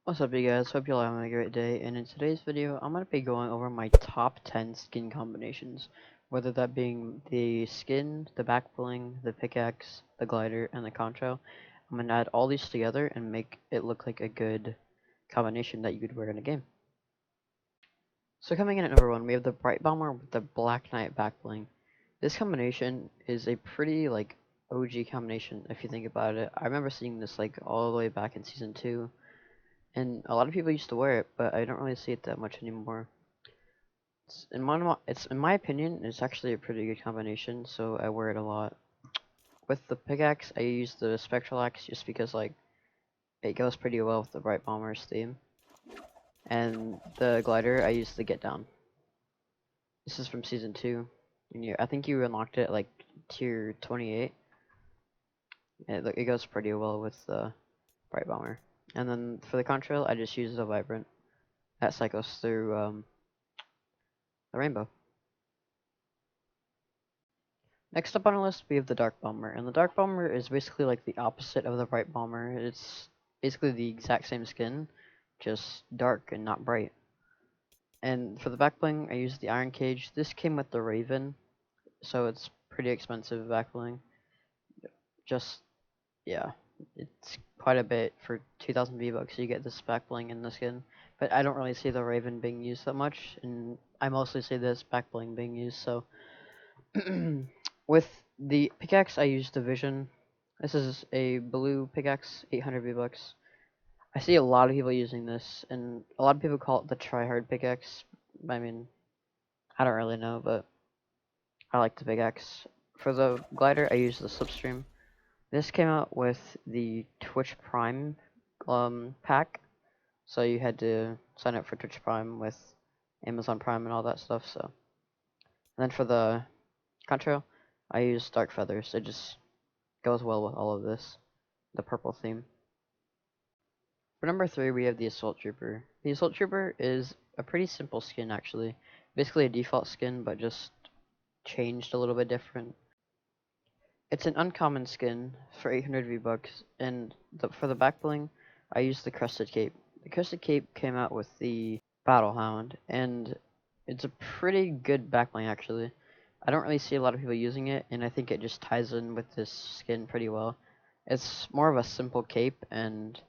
What's up, you guys? Hope you're all having a great day. And in today's video, I'm going to be going over my top 10 skin combinations, whether that being the skin, the back bling, the pickaxe, the glider, and the concho. I'm going to add all these together and make it look like a good combination that you could wear in a game. So coming in at number 1, we have the bright bomber with the black knight back bling. This combination is a pretty OG combination if you think about it. I remember seeing this all the way back in season 2. And a lot of people used to wear it, but I don't really see it that much anymore. In my opinion, it's actually a pretty good combination, so I wear it a lot. With the pickaxe, I use the spectral axe just because it goes pretty well with the bright bomber's theme. And the glider, I use the get down. This is from season 2, and I think you unlocked it at tier 28. It goes pretty well with the bright bomber. And then for the contrail, I just use the vibrant. That cycles through the rainbow. Next up on our list, we have the Dark Bomber, and the Dark Bomber is basically like the opposite of the Bright Bomber. It's basically the exact same skin, just dark and not bright. And for the back bling, I used the Iron Cage. This came with the Raven, so it's pretty expensive back bling. Just, yeah, it's quite a bit for 2,000 V-Bucks. You get this back bling in the skin, but I don't really see the Raven being used that much, and I mostly see this back bling being used, so... With the pickaxe, I use the Vision. This is a blue pickaxe, 800 V-Bucks. I see a lot of people using this, and a lot of people call it the tryhard pickaxe. I mean, I don't really know, but I like the pickaxe. For the glider, I use the Slipstream. This came out with the Twitch Prime pack, so you had to sign up for Twitch Prime with Amazon Prime and all that stuff. So, and then for the contrail, I use Dark Feathers. It just goes well with all of this, the purple theme. For number 3, we have the Assault Trooper. The Assault Trooper is a pretty simple skin, actually. Basically a default skin, but just changed a little bit different. It's an uncommon skin for 800 V-Bucks, and for the back bling, I use the Crested Cape. The Crested Cape came out with the Battle Hound, and it's a pretty good back bling, actually. I don't really see a lot of people using it, and I think it just ties in with this skin pretty well. It's more of a simple cape, and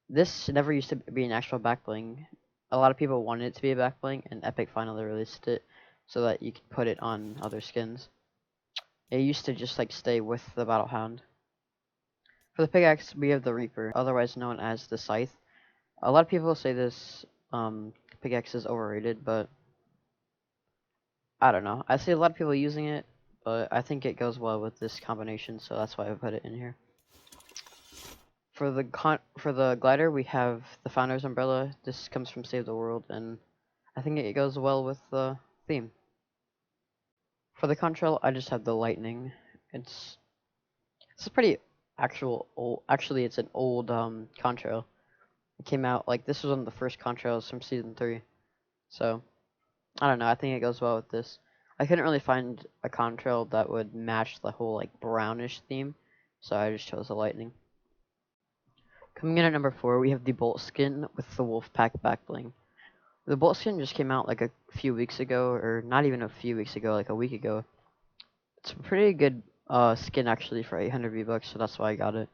this never used to be an actual back bling. A lot of people wanted it to be a back bling, and Epic finally released it so that you could put it on other skins. It used to just stay with the Battle Hound. For the pickaxe, we have the Reaper, otherwise known as the Scythe. A lot of people say this pickaxe is overrated, but I don't know. I see a lot of people using it, but I think it goes well with this combination, so that's why I put it in here. For the glider, we have the Founder's Umbrella. This comes from Save the World, and I think it goes well with the theme. For the contrail, I just have the Lightning. It's a pretty actually it's an old contrail. It came out this was one of the first contrails from season 3. So I don't know, I think it goes well with this. I couldn't really find a contrail that would match the whole brownish theme, so I just chose the Lightning. Coming in at number 4, we have the Bolt skin with the Wolfpack back bling. The Bolt skin just came out a few weeks ago, or not even a few weeks ago, a week ago. It's a pretty good skin actually for 800 V-Bucks, so that's why I got it.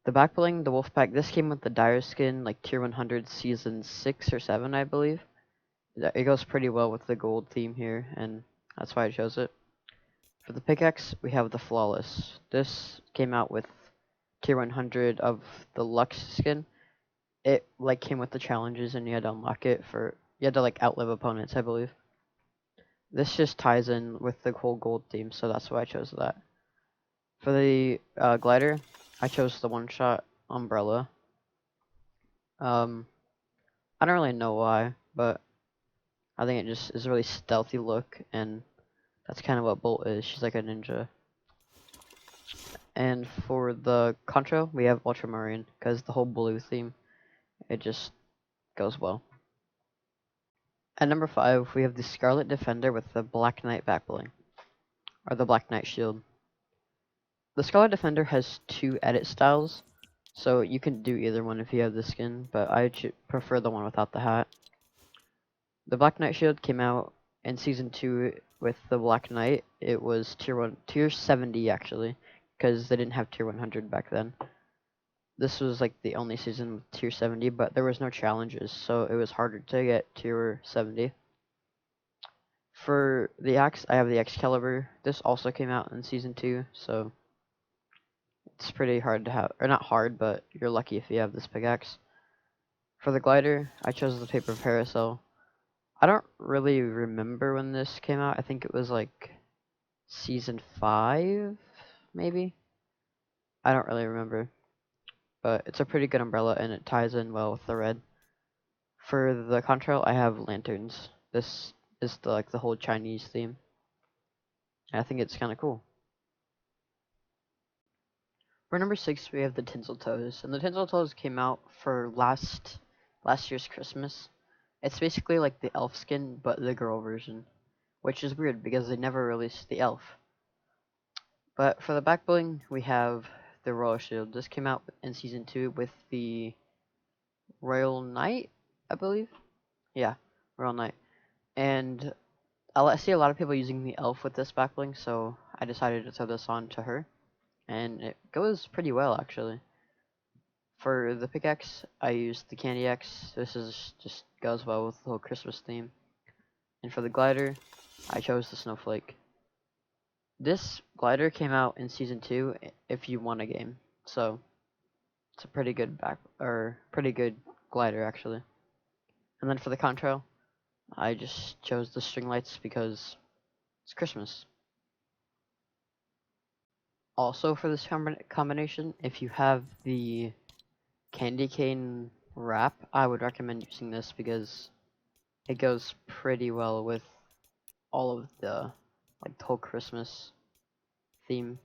The back bling, the Wolfpack, this came with the Dire skin, tier 100 season 6 or 7, I believe. It goes pretty well with the gold theme here, and that's why I chose it. For the pickaxe, we have the Flawless. This came out with tier 100 of the Lux skin. It came with the challenges, and you had to unlock it you had to outlive opponents, I believe. This just ties in with the whole gold theme, so that's why I chose that. For the glider, I chose the one-shot umbrella. I don't really know why, but I think it just is a really stealthy look, and that's kind of what Bolt is. She's like a ninja. And for the contra, we have Ultramarine, because the whole blue theme, it just goes well. At number 5, we have the Scarlet Defender with the Black Knight back bling, or the Black Knight shield. The Scarlet Defender has 2 edit styles. So you can do either one if you have the skin, but I prefer the one without the hat. The Black Knight shield came out in season 2 with the Black Knight. It was tier 70 actually, because they didn't have tier 100 back then. This was like the only season with tier 70, but there was no challenges, so it was harder to get tier 70. For the axe, I have the Excalibur. This also came out in season 2, so it's pretty hard to have, or not hard, but you're lucky if you have this pickaxe. For the glider, I chose the paper parasol. I don't really remember when this came out. I think it was like season 5, maybe? I don't really remember. But it's a pretty good umbrella and it ties in well with the red. For the contrail, I have lanterns. This is the whole Chinese theme. And I think it's kind of cool. For number 6, we have the tinsel toes, and the tinsel toes came out for last year's Christmas. It's basically like the elf skin, but the girl version, which is weird because they never released the elf. But for the back bling, we have the Royal Shield. This came out in season 2 with the Royal Knight, I believe. Yeah, Royal Knight. And I see a lot of people using the elf with this back bling, so I decided to throw this on to her. And it goes pretty well, actually. For the pickaxe, I used the Candy Axe. This is just goes well with the whole Christmas theme. And for the glider, I chose the Snowflake. This glider came out in season 2 if you won a game, so it's a pretty good pretty good glider actually. And then for the contrail, I just chose the string lights because it's Christmas. Also for this combination, if you have the candy cane wrap, I would recommend using this because it goes pretty well with all of the whole Christmas theme.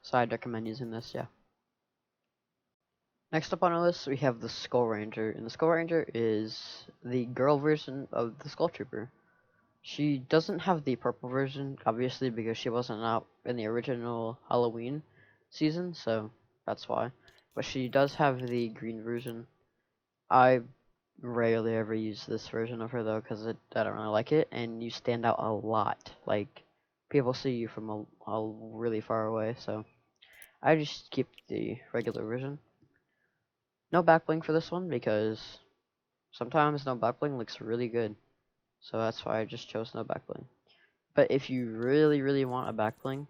So I'd recommend using this, yeah. Next up on our list, we have the Skull Ranger, and the Skull Ranger is the girl version of the Skull Trooper. She doesn't have the purple version, obviously, because she wasn't out in the original Halloween season, so that's why. But she does have the green version. I rarely ever use this version of her, though, because I don't really like it, and you stand out a lot. Like, people see you from a really far away, so I just keep the regular version. No backbling for this one because sometimes no backbling looks really good. So that's why I just chose no backbling. But if you really, really want a backbling,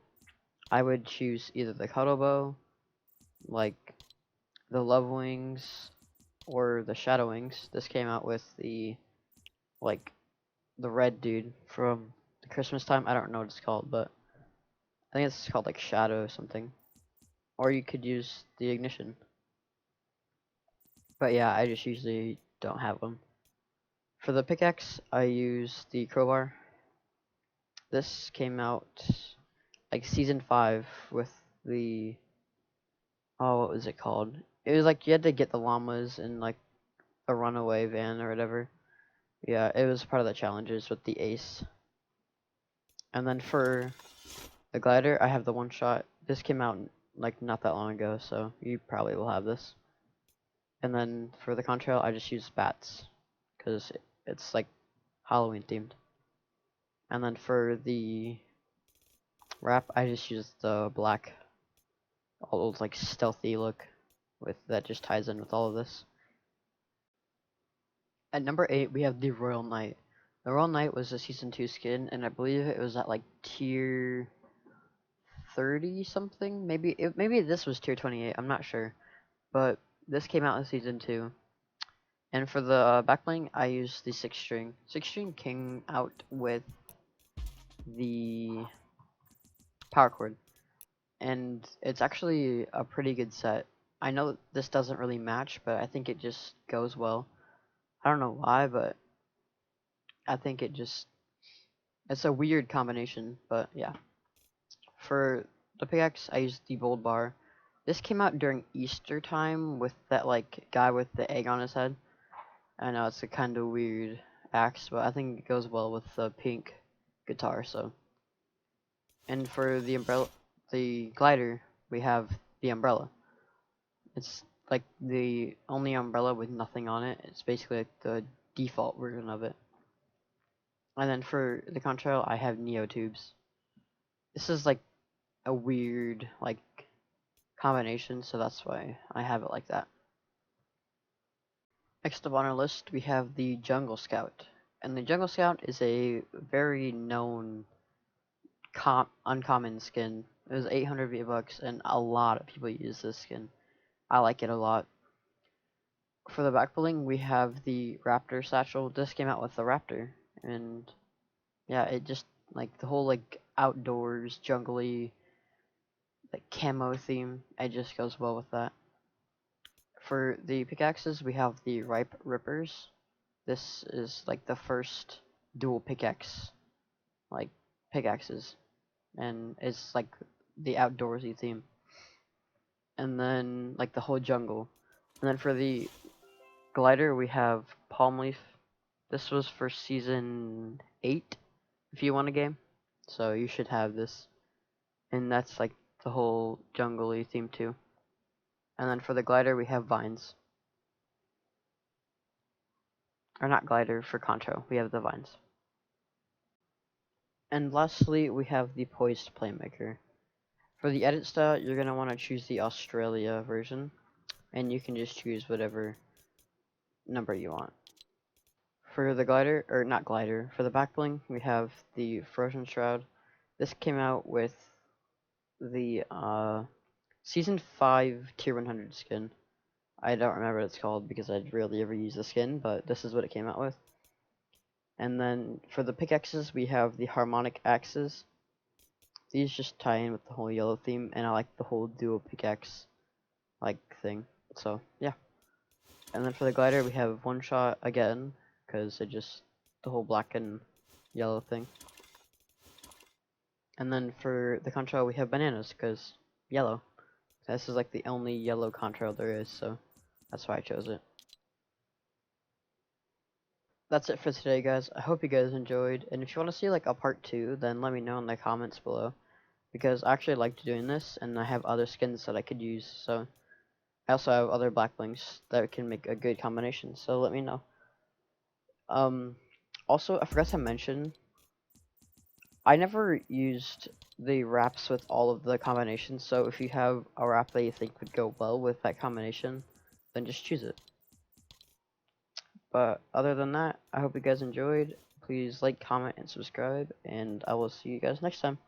I would choose either the Cuddle Bow, like the Love Wings, or the Shadow Wings. This came out with like, the red dude from the Christmas time. I don't know what it's called, but I think it's called like Shadow or something. Or you could use the Ignition. But yeah, I just usually don't have them. For the pickaxe, I use the crowbar. This came out like season 5 with the, oh, what was it called? It was like you had to get the llamas in like a runaway van or whatever. Yeah, it was part of the challenges with the ace. And then for the glider, I have the one shot. This came out like not that long ago, so you probably will have this. And then for the contrail, I just use bats because it's like Halloween themed. And then for the wrap, I just use the black, old like stealthy look with that just ties in with all of this. At number 8, we have the Royal Knight. The Royal Knight was a season 2 skin, and I believe it was at like tier 30 something. Maybe this was tier 28. I'm not sure, but this came out in season 2. And for the backbling, I used the 6 string. 6 string came out with the power cord, and it's actually a pretty good set. I know this doesn't really match, but I think it just goes well. I don't know why, but I think it's a weird combination, but yeah. For the pickaxe, I used the bold bar. This came out during Easter time with that like guy with the egg on his head. I know it's a kind of weird axe, but I think it goes well with the pink guitar, so. And for the umbrella, the glider, we have the umbrella. It's like the only umbrella with nothing on it. It's basically like the default version of it. And then for the contrail, I have Neo tubes. This is like a weird like combination, so that's why I have it like that. Next up on our list, we have the Jungle Scout. And the Jungle Scout is a very known uncommon skin. It was 800 V-Bucks, and a lot of people use this skin. I like it a lot. For the back bling, we have the Raptor satchel. This came out with the Raptor, and yeah, it just like the whole like outdoors jungly like camo theme. It just goes well with that. For the pickaxes, we have the Ripe Rippers. This is like the first dual pickaxe like pickaxes, and it's like the outdoorsy theme. And then like the whole jungle. And then for the glider, we have Palm Leaf. This was for season 8, if you want a game. So you should have this. And that's like the whole jungly theme too. And then for the glider, we have vines. Or not glider, for Concho, we have the vines. And lastly, we have the Poised Playmaker. For the edit style, you're going to want to choose the Australia version. And you can just choose whatever number you want. For the glider, or not glider, for the back bling, we have the Frozen Shroud. This came out with the Season 5 Tier 100 skin. I don't remember what it's called because I rarely ever use the skin, but this is what it came out with. And then for the pickaxes, we have the Harmonic Axes. These just tie in with the whole yellow theme, and I like the whole dual pickaxe like thing. So yeah. And then for the glider, we have One Shot again, because it just the whole black and yellow thing. And then for the contrail, we have bananas, because yellow. This is like the only yellow contrail there is, so that's why I chose it. That's it for today, guys. I hope you guys enjoyed, and if you want to see like a part 2, then let me know in the comments below, because I actually liked doing this, and I have other skins that I could use, so I also have other black blings that can make a good combination, so let me know. Also, I forgot to mention, I never used the wraps with all of the combinations, so if you have a wrap that you think would go well with that combination, then just choose it. But other than that, I hope you guys enjoyed. Please like, comment, and subscribe, and I will see you guys next time.